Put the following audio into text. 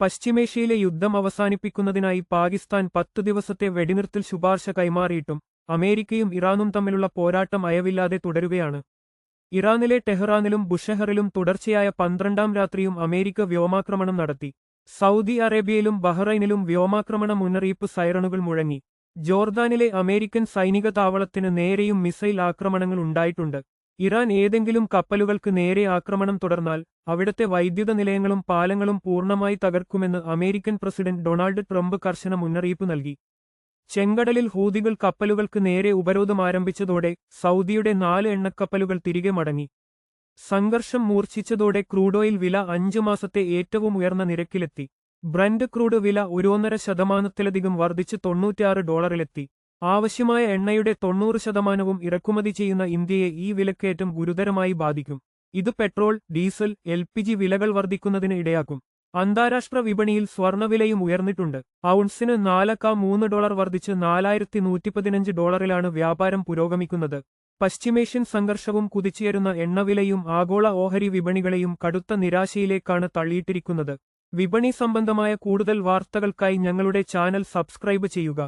പശ്ചിമേഷ്യയിലെ യുദ്ധം അവസാനിപ്പിക്കുന്നതിനായി പാകിസ്ഥാൻ 10 ദിവസത്തെ വെടിനിർത്തൽ ശുപാർശ കൈമാറിയിട്ടും അമേരിക്കയും ഇറാനും തമ്മിലുള്ള പോരാട്ടം അയവില്ലാതെ തുടരുകയാണ്. ഇറാനിലെ ടെഹ്റാനിലും ബുഷഹറിലും തുടർച്ചയായ 12ാം രാത്രിയും അമേരിക്ക വ്യോമാക്രമണം നടത്തി. സൗദി അറേബ്യയിലും ബഹ്റൈനിലും വ്യോമാക്രമണ മുന്നറിയിപ്പ് സൈറണുകൾ മുഴങ്ങി. ജോർദാനിലെ അമേരിക്കൻ സൈനിക താവളത്തിന് നേരെയും മിസൈൽ ആക്രമണങ്ങൾ ഉണ്ടായിട്ടുണ്ട്. ഇറാൻ ഏതെങ്കിലും കപ്പലുകൾക്ക് നേരെ ആക്രമണം തുടർന്നാൽ അവിടത്തെ വൈദ്യുത നിലയങ്ങളും പാലങ്ങളും പൂർണ്ണമായി തകർക്കുമെന്ന് അമേരിക്കൻ പ്രസിഡന്റ് ഡൊണാൾഡ് ട്രംപ് കർശന മുന്നറിയിപ്പ് നൽകി. ചെങ്കടലിൽ ഹൂതികൾ കപ്പലുകൾക്ക് നേരെ ഉപരോധം ആരംഭിച്ചതോടെ സൗദിയുടെ 4 എണ്ണക്കപ്പലുകൾ തിരികെ മടങ്ങി. സംഘർഷം മൂർച്ഛിച്ചതോടെ ക്രൂഡോയിൽ വില 5 മാസത്തെ ഏറ്റവും ഉയർന്ന നിരക്കിലെത്തി. ബ്രന്റ് ക്രൂഡ് വില 1.5% വർദ്ധിച്ച് $96 ആവശ്യമായ എണ്ണയുടെ 90% ഇറക്കുമതി ചെയ്യുന്ന ഇന്ത്യയെ ഈ വിലക്കയറ്റം ഗുരുതരമായി ബാധിക്കും. ഇത് പെട്രോൾ, ഡീസൽ, LPG വിലകൾ വർദ്ധിക്കുന്നതിന് ഇടയാക്കും. അന്താരാഷ്ട്ര വിപണിയിൽ സ്വർണ്ണവിലയും ഉയർന്നിട്ടുണ്ട്. ഔൺസിന് $3 വർദ്ധിച്ച് $4115 വ്യാപാരം പുരോഗമിക്കുന്നത്. പശ്ചിമേഷ്യൻ സംഘർഷവും കുതിച്ചുയരുന്ന എണ്ണവിലയും ആഗോള ഓഹരി വിപണികളെയും കടുത്ത നിരാശയിലേക്കാണ് തള്ളിയിട്ടിരിക്കുന്നത്. വിപണി സംബന്ധമായ കൂടുതൽ വാർത്തകൾക്കായി ഞങ്ങളുടെ ചാനൽ സബ്സ്ക്രൈബ് ചെയ്യുക.